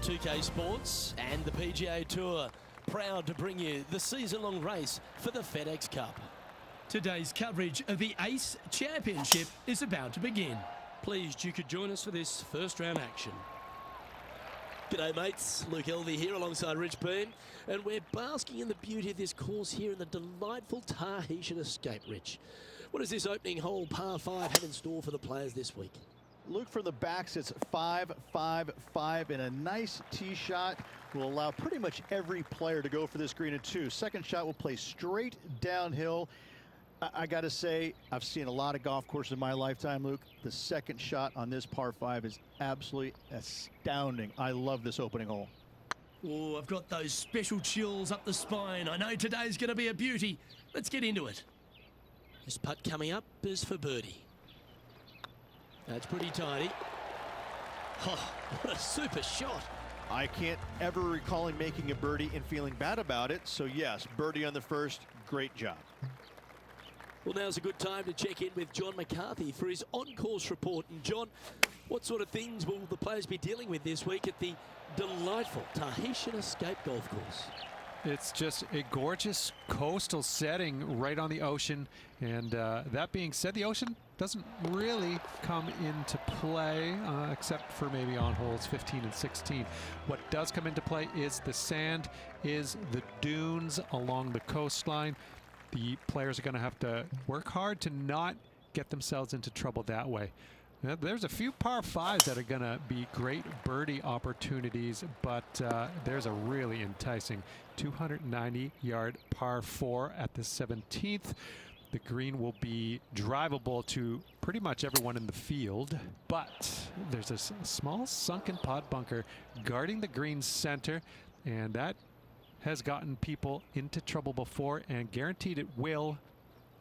2K Sports and the PGA Tour, proud to bring you the season-long race for the FedEx Cup. Today's coverage of the Ace Championship is about to begin. Pleased you could join us for this first round action. G'day mates, Luke Elvey here alongside Rich Beam, and we're basking in the beauty of this course here in the delightful Tahitian Escape. Rich, what does this opening hole par 5 have in store for the players this week? Luke, from the backs, it's 5-5-5, and a nice tee shot will allow pretty much every player to go for this green in 2. Second shot will play straight downhill. I got to say, I've seen a lot of golf courses in my lifetime, Luke. The second shot on this par 5 is absolutely astounding. I love this opening hole. Oh, I've got those special chills up the spine. I know today's going to be a beauty. Let's get into it. This putt coming up is for birdie. That's pretty tidy. Oh, what a super shot. I can't ever recall him making a birdie and feeling bad about it. So yes, birdie on the first, great job. Well, now's a good time to check in with John McCarthy for his on-course report. And John, what sort of things will the players be dealing with this week at the delightful Tahitian Escape Golf Course? It's just a gorgeous coastal setting right on the ocean. And that being said, the ocean doesn't really come into play except for maybe on holes 15 and 16. What does come into play is the sand, is the dunes along the coastline. The players are going to have to work hard to not get themselves into trouble that way. Now, there's a few par 5s that are going to be great birdie opportunities, but there's a really enticing 290-yard par 4 at the 17th. The green will be drivable to pretty much everyone in the field, but there's a small sunken pot bunker guarding the green center, and that has gotten people into trouble before and guaranteed it will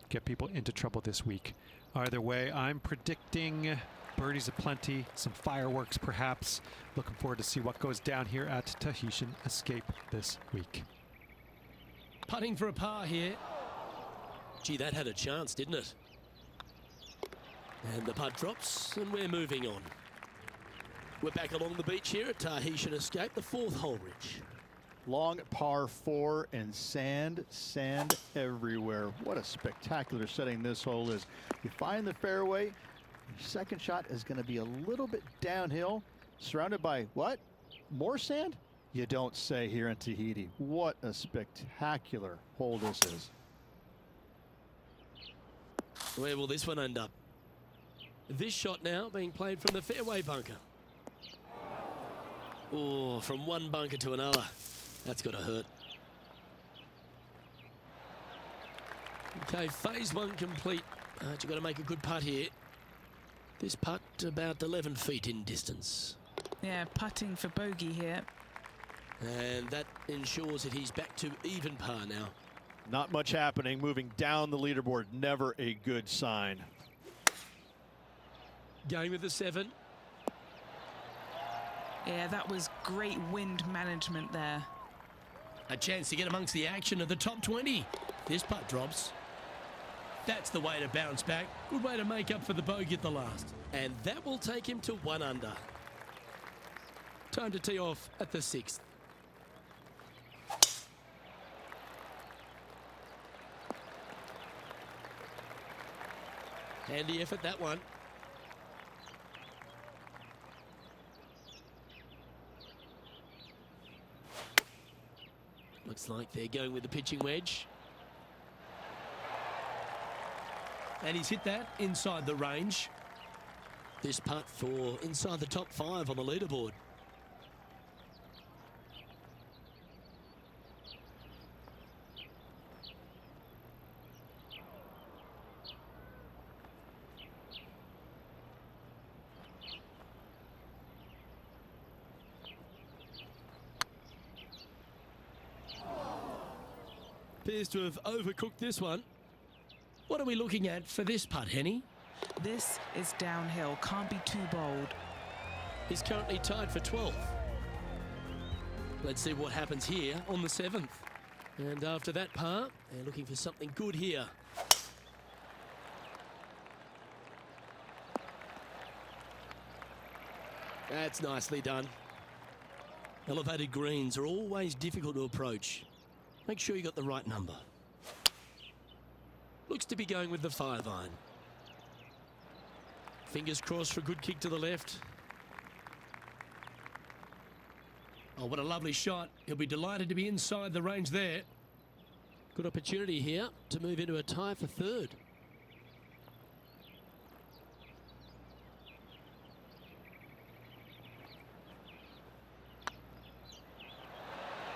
get people into trouble this week. Either way, I'm predicting birdies aplenty, some fireworks perhaps. Looking forward to see what goes down here at Tahitian Escape this week. Putting for a par here. Gee, that had a chance, didn't it? And the putt drops, and we're moving on. We're back along the beach here at Tahitian Escape, the 4th hole, Rich. Long par 4 and sand everywhere. What a spectacular setting this hole is. You find the fairway, your second shot is going to be a little bit downhill, surrounded by what? More sand? You don't say here in Tahiti. What a spectacular hole this is. Where will this one end up? This shot now being played from the fairway bunker. Oh, from one bunker to another. That's got to hurt. Okay, phase 1 complete. You've got to make a good putt here. This putt about 11 feet in distance. Yeah, putting for bogey here. And that ensures that he's back to even par now. Not much happening, moving down the leaderboard. Never a good sign. Going with the 7. Yeah, that was great wind management there. A chance to get amongst the action of the top 20. This putt drops. That's the way to bounce back. Good way to make up for the bogey at the last. And that will take him to 1 under. Time to tee off at the 6th. Handy effort, that one. Looks like they're going with the pitching wedge. And he's hit that inside the range. This putt for inside the top 5 on the leaderboard. Appears to have overcooked this one. What are we looking at for this putt, Henny? This is downhill, can't be too bold. He's currently tied for 12th. Let's see what happens here on the 7th. And after that par, they're looking for something good here. That's nicely done. Elevated greens are always difficult to approach. Make sure you got the right number. Looks to be going with the 5-iron. Fingers crossed for a good kick to the left. Oh, what a lovely shot. He'll be delighted to be inside the range there. Good opportunity here to move into a tie for third.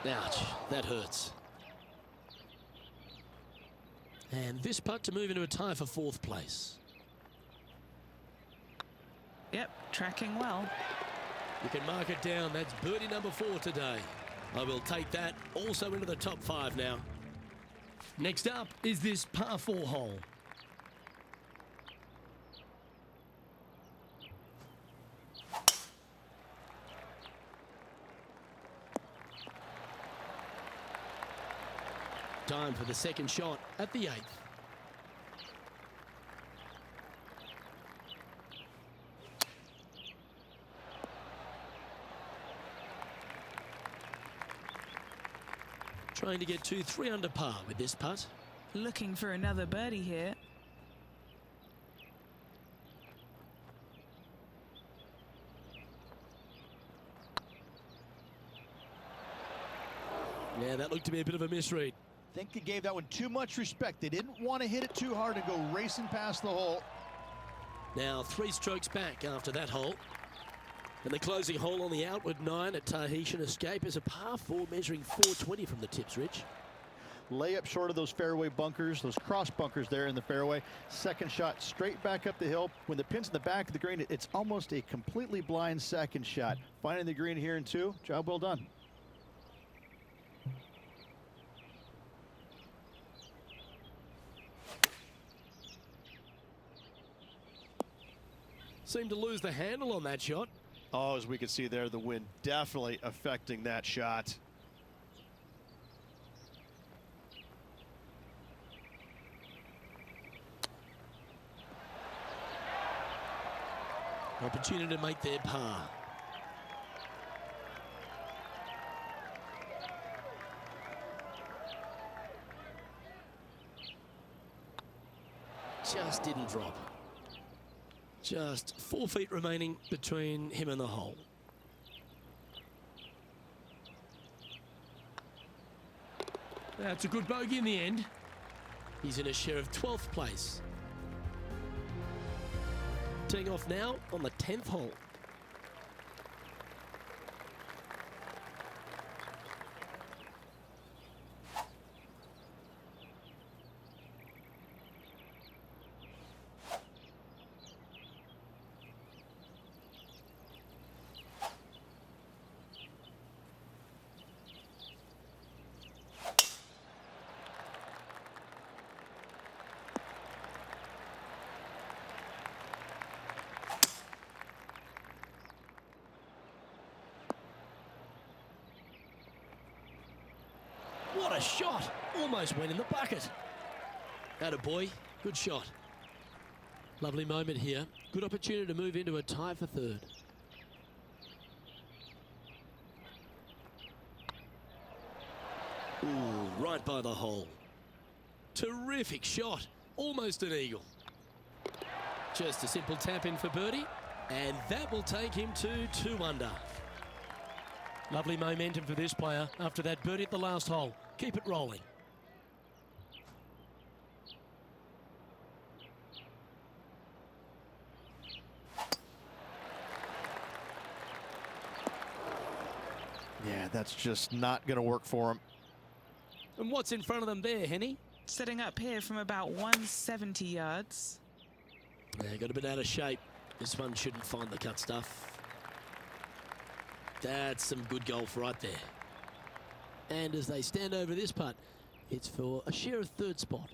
Ouch, that hurts. And this putt to move into a tie for fourth place. Yep, tracking well. You can mark it down. That's birdie number 4 today. I will take that also into the top 5 now. Next up is this par 4 hole. Time for the second shot at the 8th. Trying to get to 3 under par with this putt. Looking for another birdie here. Yeah, that looked to be a bit of a misread. I think he gave that one too much respect. They didn't want to hit it too hard and go racing past the hole. Now 3 strokes back after that hole. And the closing hole on the outward 9 at Tahitian Escape is a par 4 measuring 420 from the tips, Rich. Layup short of those fairway bunkers, those cross bunkers there in the fairway. Second shot straight back up the hill. When the pin's in the back of the green, it's almost a completely blind second shot. Finding the green here in 2, job well done. Seemed to lose the handle on that shot. Oh, as we can see there, the wind definitely affecting that shot. Opportunity to make their par. Just didn't drop. Just 4 feet remaining between him and the hole. That's a good bogey in the end. He's in a share of 12th place. Teeing off now on the 10th hole. What a shot! Almost went in the bucket. Attaboy, good shot. Lovely moment here. Good opportunity to move into a tie for third. Ooh, right by the hole. Terrific shot. Almost an eagle. Just a simple tap in for birdie. And that will take him to 2 under. Lovely momentum for this player after that birdie at the last hole. Keep it rolling. Yeah, that's just not going to work for him. And what's in front of them there, Henny? Setting up here from about 170 yards. Yeah, got a bit out of shape. This one shouldn't find the cut stuff. That's some good golf right there. And as they stand over this putt, it's for a share of third spot.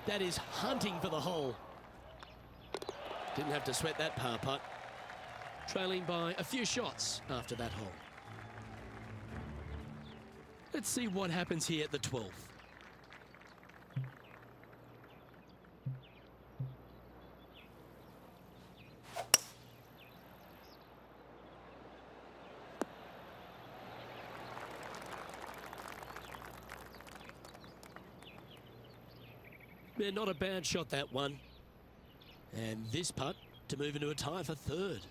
That is hunting for the hole. Didn't have to sweat that par putt. Trailing by a few shots after that hole. Let's see what happens here at the 12th. Yeah, not a bad shot, that one. And this putt to move into a tie for third.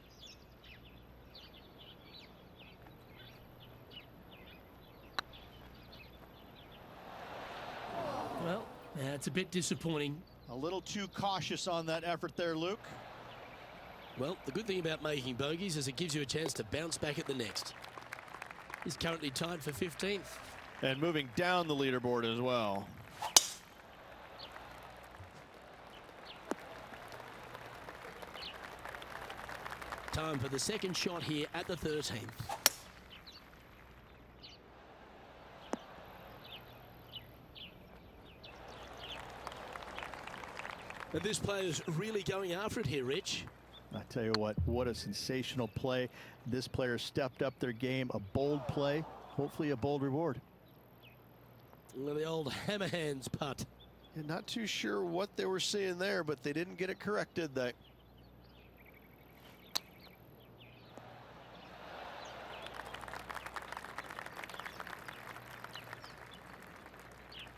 Well, that's a bit disappointing. A little too cautious on that effort there, Luke. Well, the good thing about making bogeys is it gives you a chance to bounce back at the next. He's currently tied for 15th. And moving down the leaderboard as well. Time for the second shot here at the 13th. But this player's really going after it here, Rich. I tell you what a sensational play. This player stepped up their game. A bold play, hopefully a bold reward. Well, the old hammer hands putt. Yeah, not too sure what they were seeing there, but they didn't get it correct, did they?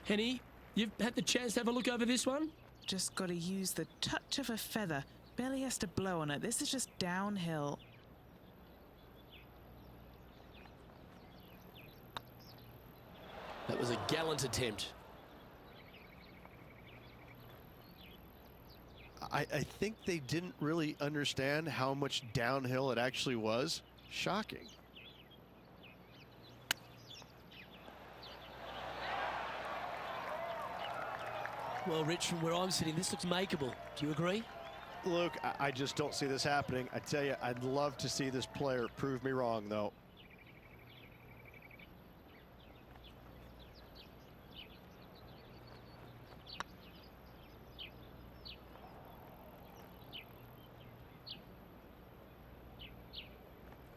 Henny, you've had the chance to have a look over this one? Just got to use the touch of a feather. Barely has to blow on it. This is just downhill. That was a gallant attempt. I think they didn't really understand how much downhill it actually was. Shocking. Well, Rich, from where I'm sitting, this looks makeable. Do you agree? Luke, I just don't see this happening. I tell you, I'd love to see this player prove me wrong, though.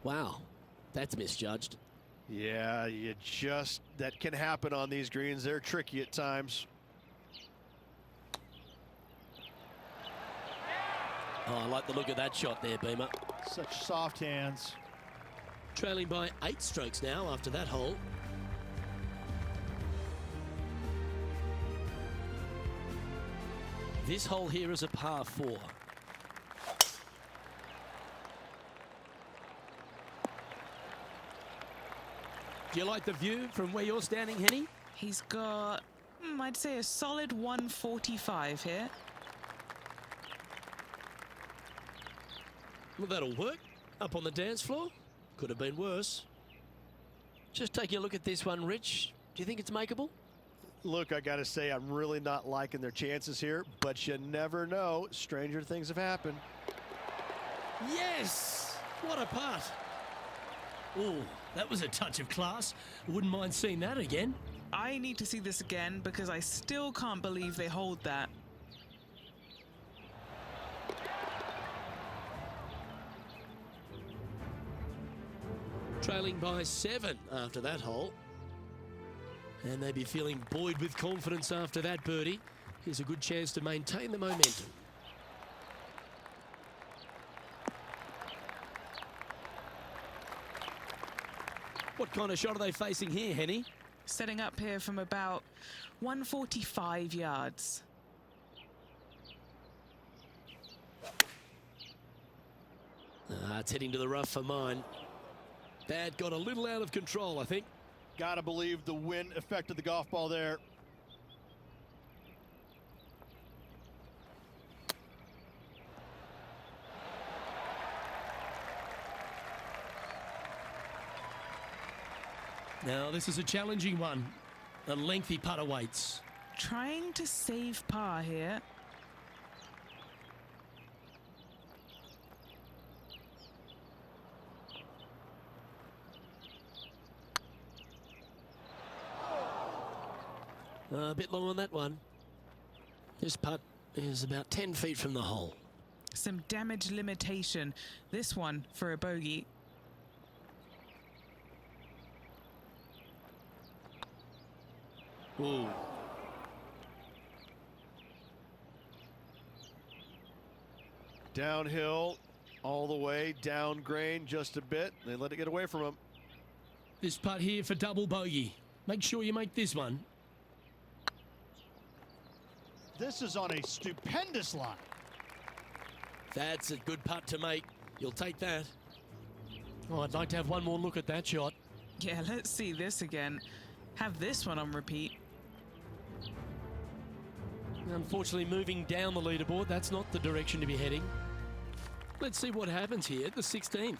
Wow, that's misjudged. Yeah, that can happen on these greens. They're tricky at times. Oh, I like the look of that shot there, Beamer. Such soft hands. Trailing by 8 strokes now after that hole. This hole here is a par 4. Do you like the view from where you're standing, Henny? He's got, I'd say, a solid 145 here. Well, that'll work. Up on the dance floor. Could have been worse. Just taking a look at this one, Rich. Do you think it's makeable? Look, I got to say, I'm really not liking their chances here, but you never know. Stranger things have happened. Yes! What a putt. Oh, that was a touch of class. Wouldn't mind seeing that again. I need to see this again because I still can't believe they hold that. Trailing by 7 after that hole. And they'd be feeling buoyed with confidence after that birdie. Here's a good chance to maintain the momentum. What kind of shot are they facing here, Henny? Setting up here from about 145 yards. It's heading to the rough for mine. That got a little out of control, I think. Gotta believe the wind affected the golf ball there. Now, this is a challenging one. A lengthy putt awaits. Trying to save par here. A bit long on that one. This putt is about 10 feet from the hole. Some damage limitation. This one for a bogey. Ooh. Downhill, all the way, down grain just a bit. They let it get away from him. This putt here for double bogey. Make sure you make this one. This is on a stupendous line. That's a good putt to make. You'll take that. Oh, I'd like to have one more look at that shot. Yeah, let's see this again. Have this one on repeat. Unfortunately, moving down the leaderboard, that's not the direction to be heading. Let's see what happens here at the 16th.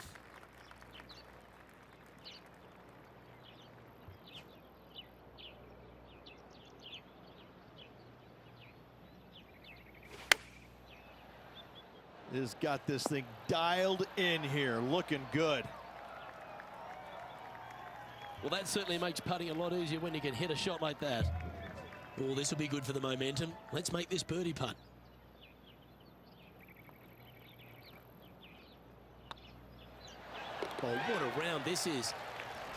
Has got this thing dialed in here, looking good. Well, that certainly makes putting a lot easier when you can hit a shot like that. Oh, this will be good for the momentum. Let's make this birdie putt. Oh, what a round this is.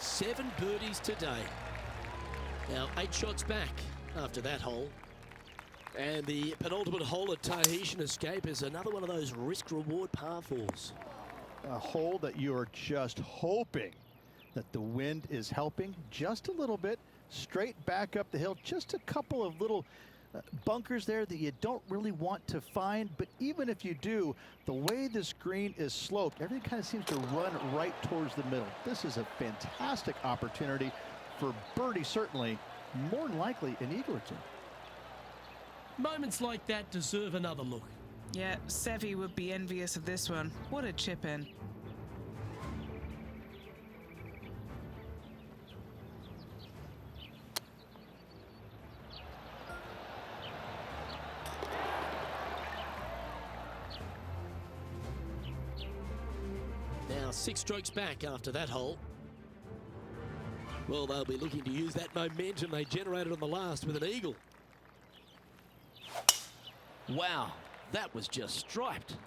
7 birdies today. Now 8 shots back after that hole. And the penultimate hole at Tahitian Escape is another one of those risk-reward par 4s. A hole that you are just hoping that the wind is helping just a little bit. Straight back up the hill. Just a couple of little bunkers there that you don't really want to find. But even if you do, the way this green is sloped, everything kind of seems to run right towards the middle. This is a fantastic opportunity for birdie, certainly. More than likely, an eagle or two. Moments like that deserve another look. Yeah, Seve would be envious of this one. What a chip in. Now 6 strokes back after that hole. Well, they'll be looking to use that momentum they generated on the last with an eagle. Wow, that was just striped.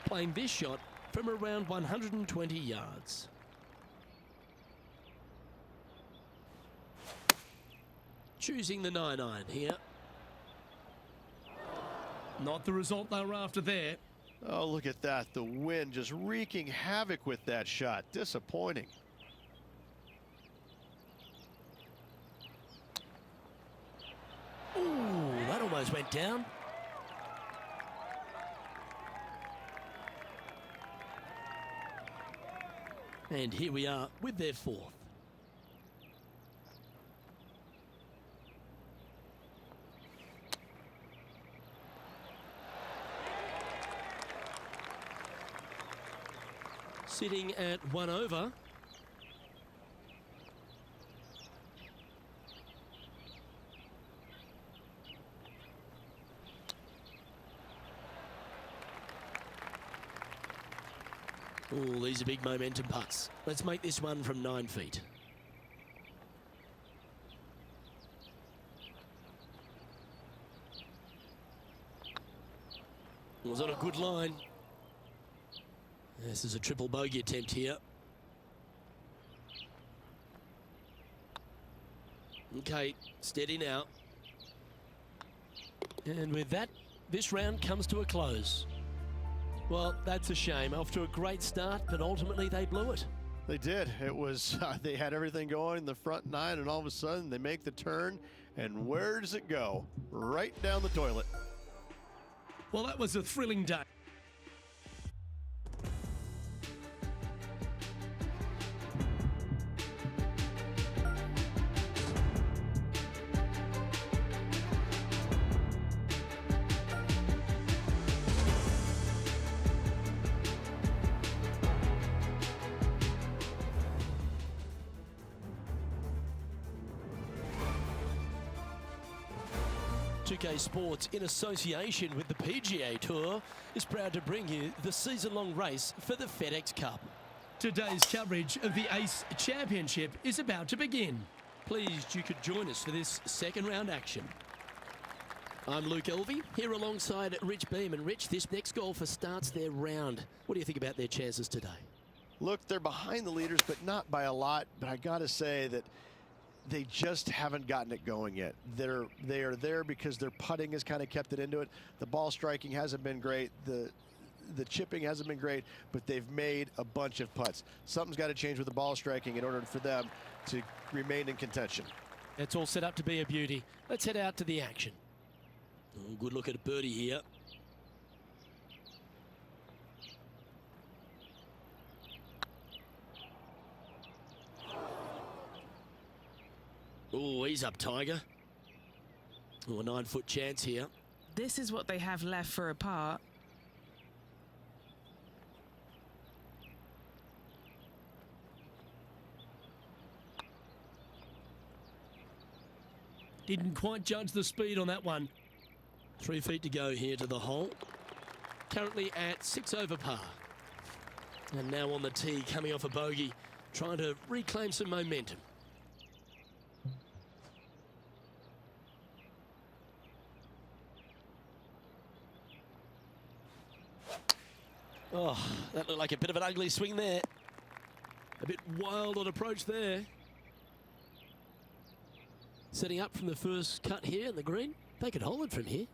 Playing this shot from around 120 yards. Choosing the 9-iron here. Not the result they were after there. Oh, look at that. The wind just wreaking havoc with that shot. Disappointing. Ooh, that almost went down. And here we are with their 4th. Sitting at 1 over. Oh, these are big momentum putts. Let's make this one from 9 feet. Was on a good line. This is a triple bogey attempt here. Okay, steady now. And with that, this round comes to a close. Well, that's a shame. Off to a great start, but ultimately they blew it. They did. It was, they had everything going in the front 9, and all of a sudden they make the turn, and where does it go? Right down the toilet. Well, that was a thrilling day. Pga Sports, in association with the PGA Tour, is proud to bring you the season-long race for the FedEx Cup. Today's coverage of the ACE Championship is about to begin. Pleased you could join us for this second round action. I'm Luke Elvey, here alongside Rich Beam. And Rich, this next golfer starts their round. What do you think about their chances today? Look, they're behind the leaders, but not by a lot. But I got to say that they just haven't gotten it going yet. They are there because their putting has kind of kept it into it. The ball striking hasn't been great. The chipping hasn't been great, but they've made a bunch of putts. Something's got to change with the ball striking in order for them to remain in contention. It's all set up to be a beauty. Let's head out to the action. Oh, good look at a birdie here. Oh, he's up, Tiger. Oh, a 9-foot chance here. This is what they have left for a par. Didn't quite judge the speed on that one. 3 feet to go here to the hole. Currently at 6 over par. And now on the tee, coming off a bogey, trying to reclaim some momentum. Oh, that looked like a bit of an ugly swing there. A bit wild on approach there. Setting up from the first cut here in the green. They could hold it from here.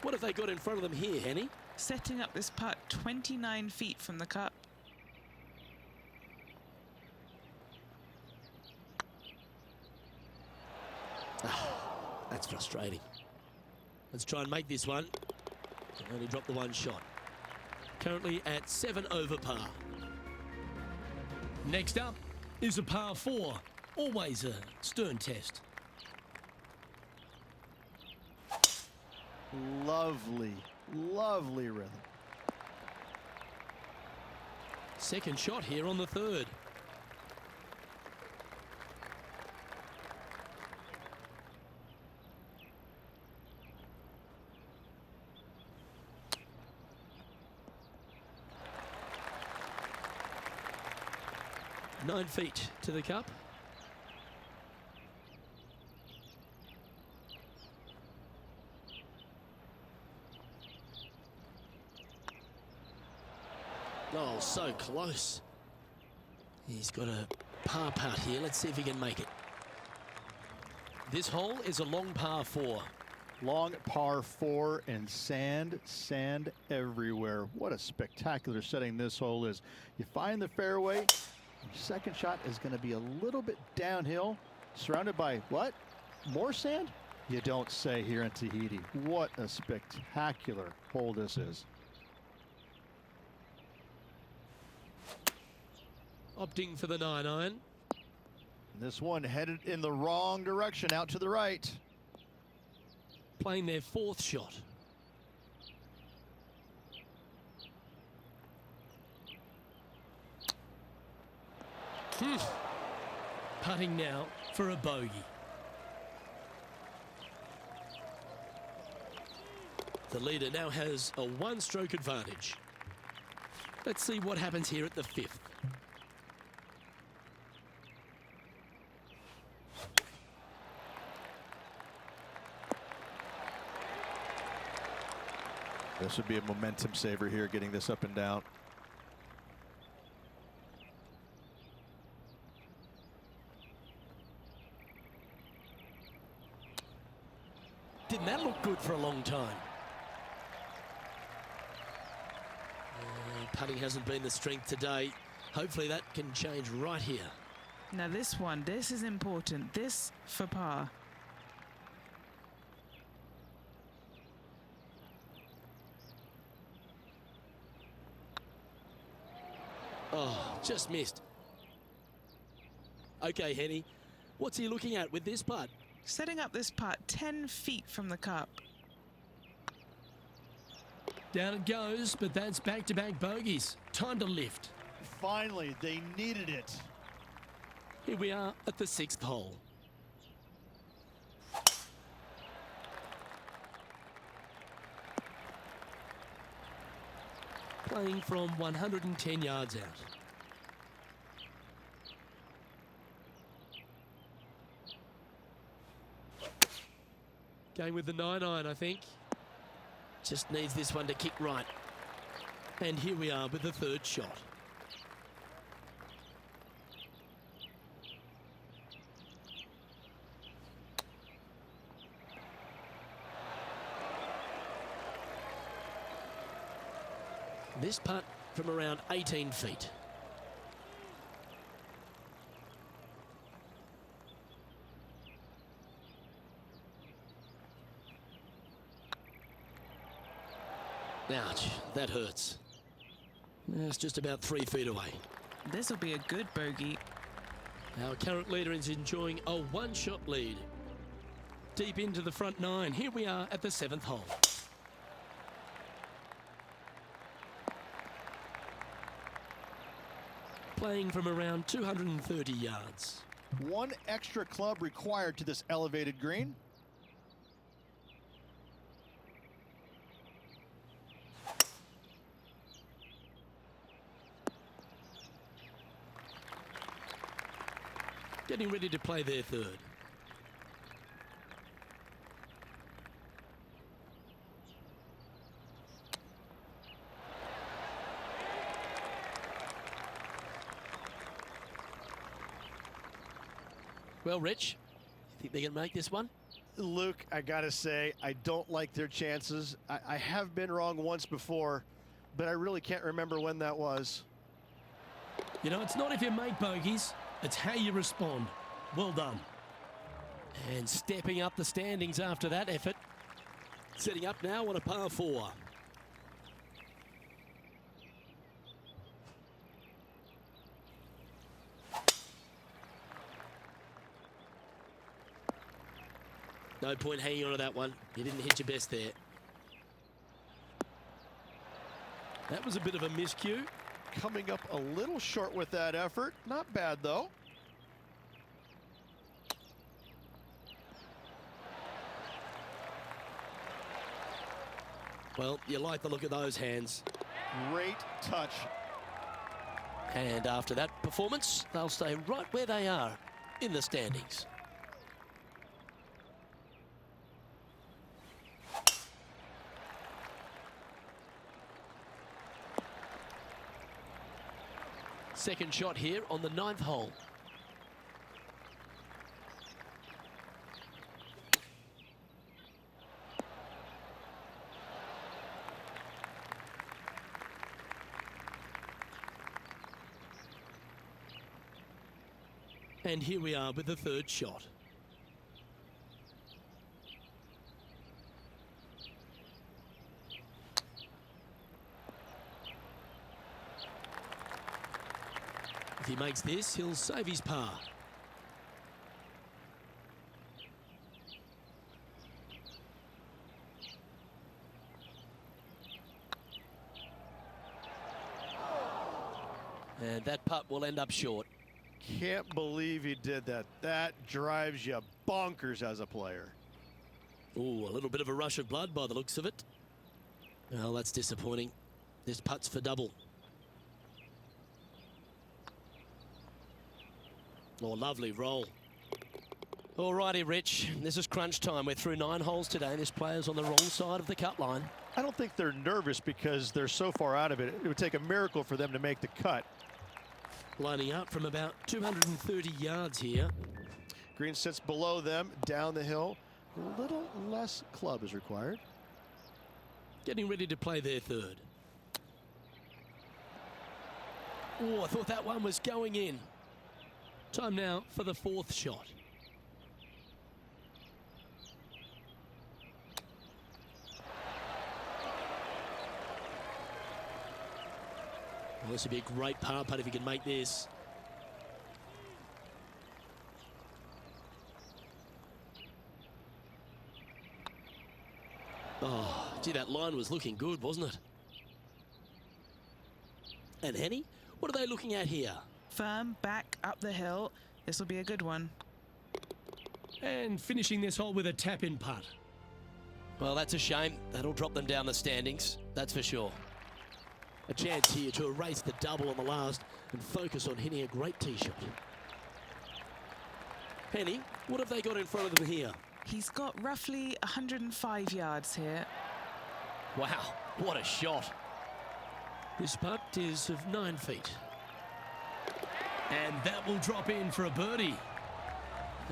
What have they got in front of them here, Henny? Setting up this putt 29 feet from the cup. That's frustrating. Let's try and make this one. Only dropped the one shot. Currently at 7 over par. Next up is a par 4. Always a stern test. Lovely, lovely rhythm. Second shot here on the third. Nine feet to the cup. Oh, so close. He's got a par putt here. Let's see if he can make it. This hole is a long par 4. Long par 4 and sand everywhere. What a spectacular setting this hole is. You find the fairway. Your second shot is going to be a little bit downhill, surrounded by what? More sand? You don't say here in Tahiti. What a spectacular hole this is. Opting for the 9-iron. This one headed in the wrong direction, out to the right. Playing their fourth shot. Putting now for a bogey. The leader now has a one-stroke advantage. Let's see what happens here at the 5th. This would be a momentum saver here, getting this up and down. Didn't that look good for a long time? Putting hasn't been the strength today. Hopefully that can change right here. Now this one, this is important. This for par. Oh, just missed. Okay, Henny, what's he looking at with this putt? Setting up this putt 10 feet from the cup. Down it goes, but that's back-to-back bogeys. Time to lift. Finally, they needed it. Here we are at the 6th hole. Playing from 110 yards out. Going with the 9-iron, I think. Just needs this one to kick right. And here we are with the 3rd shot. This putt from around 18 feet. Ouch, that hurts. It's just about 3 feet away. This will be a good bogey. Our current leader is enjoying a one-shot lead. Deep into the front nine. Here we are at the 7th hole. Playing from around 230 yards. One extra club required to this elevated green. Getting ready to play their third. Well, Rich, you think they can make this one? Luke, I gotta say, I don't like their chances. I have been wrong once before, but I really can't remember when that was. You know, it's not if you make bogeys, it's how you respond. Well done. And stepping up the standings after that effort. Setting up now on a par 4. No point hanging on to that one. You didn't hit your best there. That was a bit of a miscue. Coming up a little short with that effort. Not bad, though. Well, you like the look of those hands. Great touch. And after that performance, they'll stay right where they are in the standings. Second shot here on the 9th hole. And here we are with the third shot. If he makes this, he'll save his par. And that putt will end up short. Can't believe he did that. That drives you bonkers as a player. Ooh, a little bit of a rush of blood by the looks of it. Well, that's disappointing. This putt's for double. Oh, lovely roll. Alrighty, Rich. This is crunch time. We're through 9 holes today. This player's on the wrong side of the cut line. I don't think they're nervous because they're so far out of it. It would take a miracle for them to make the cut. Lining up from about 230 yards here. Green sits below them, down the hill. A little less club is required. Getting ready to play their third. Oh, I thought that one was going in. Time now for the 4th shot. Well, this would be a great par putt if he can make this. Oh, gee, that line was looking good, wasn't it? And Henny, what are they looking at here? Firm, back, up the hill. This will be a good one. And finishing this hole with a tap-in putt. Well, that's a shame. That'll drop them down the standings, that's for sure. A chance here to erase the double on the last and focus on hitting a great tee shot. Henny, what have they got in front of them here? He's got roughly 105 yards here. Wow, what a shot. This putt is of 9 feet. And that will drop in for a birdie.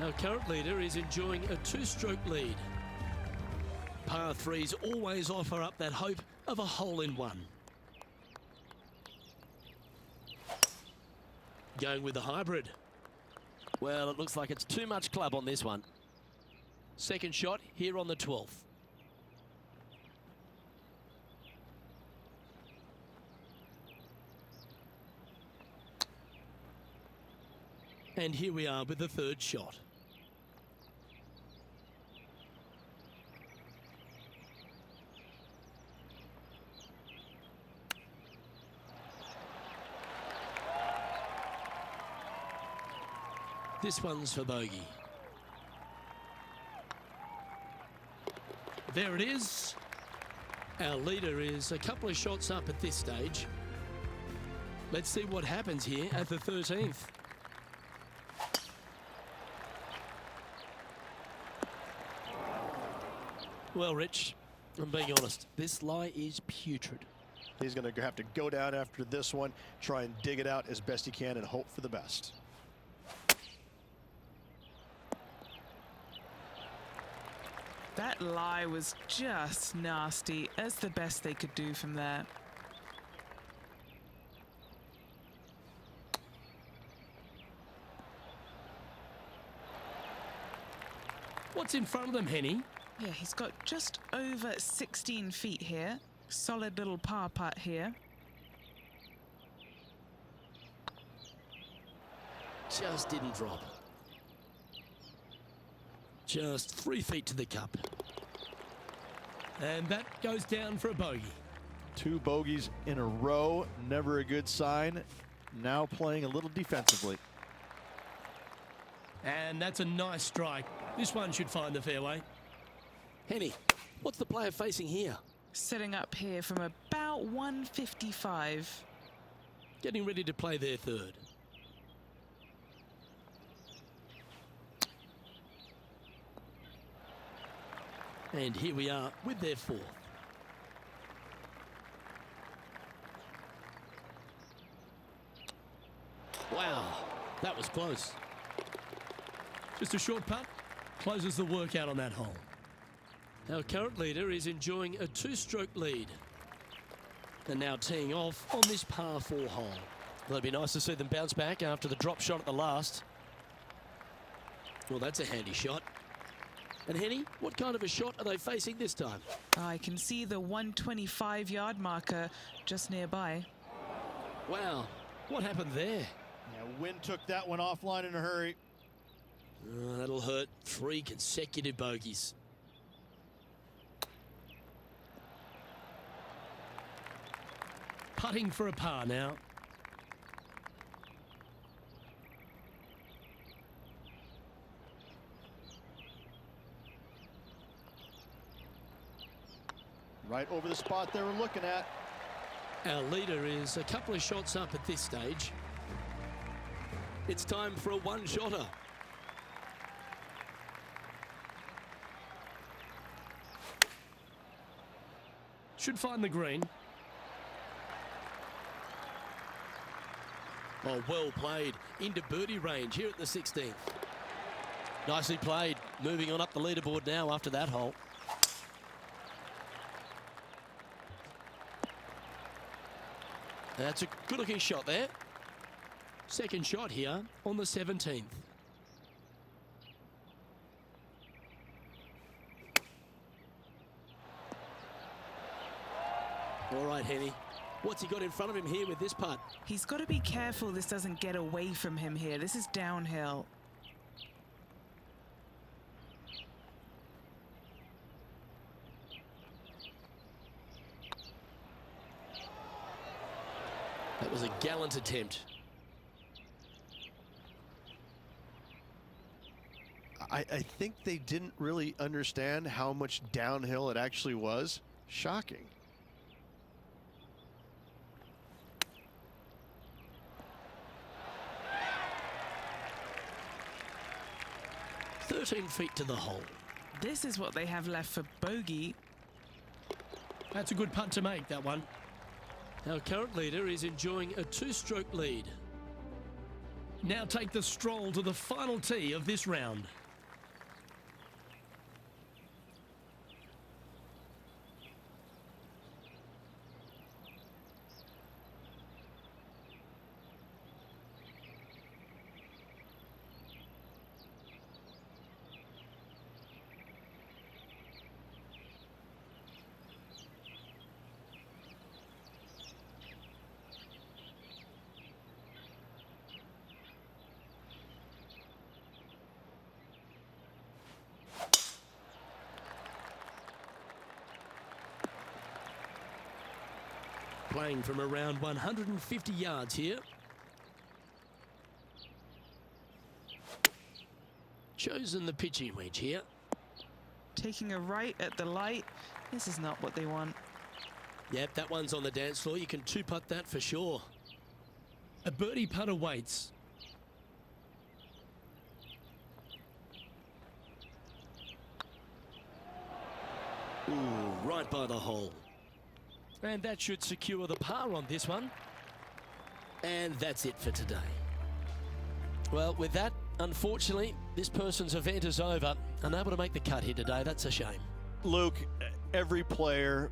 Our current leader is enjoying a 2-stroke lead. Par 3s always offer up that hope of a hole-in-one. Going with the hybrid. Well, it looks like it's too much club on this one. Second shot here on the 12th. And here we are with the third shot. This one's for bogey. There it is. Our leader is a couple of shots up at this stage. Let's see what happens here at the 13th. Well, Rich, I'm being honest, this lie is putrid. He's going to have to go down after this one, try and dig it out as best he can and hope for the best. That lie was just nasty. That's the best they could do from there. What's in front of them, Henny? Yeah, he's got just over 16 feet here. Solid little par putt here. Just didn't drop. Just 3 feet to the cup. And that goes down for a bogey. 2 bogeys in a row, never a good sign. Now playing a little defensively. And that's a nice strike. This one should find the fairway. Henny, what's the player facing here? Setting up here from about 155. Getting ready to play their third. And here we are with their fourth. Wow, that was close. Just a short putt closes the workout on that hole. Our current leader is enjoying a 2-stroke lead. And now teeing off on this par 4 hole. Well, it'd be nice to see them bounce back after the drop shot at the last. Well, that's a handy shot. And Henny, what kind of a shot are they facing this time? I can see the 125-yard marker just nearby. Wow, what happened there? Yeah, wind took that one offline in a hurry. Oh, that'll hurt. 3 consecutive bogeys. Putting for a par now. Right over the spot they were looking at. Our leader is a couple of shots up at this stage. It's time for a one-shotter. Should find the green. Oh, well played. Into birdie range here at the 16th. Nicely played. Moving on up the leaderboard now after that hole. That's a good-looking shot there. Second shot here on the 17th. All right, Henny. What's he got in front of him here with this putt? He's got to be careful this doesn't get away from him here. This is downhill. That was a gallant attempt. I think they didn't really understand how much downhill it actually was. Shocking. "13 feet to the hole." This is what they have left for bogey. That's a good putt to make, that one. Our current leader is enjoying a 2-stroke lead. Now take the stroll to the final tee of this round. Playing from around 150 yards here. Chosen the pitching wedge here. Taking a right at the light. This is not what they want. Yep, that one's on the dance floor. You can two-putt that for sure. A birdie putt awaits. Ooh, right by the hole. And that should secure the par on this one. And that's it for today. Well, with that, unfortunately, this person's event is over. Unable to make the cut here today. That's a shame. Luke, every player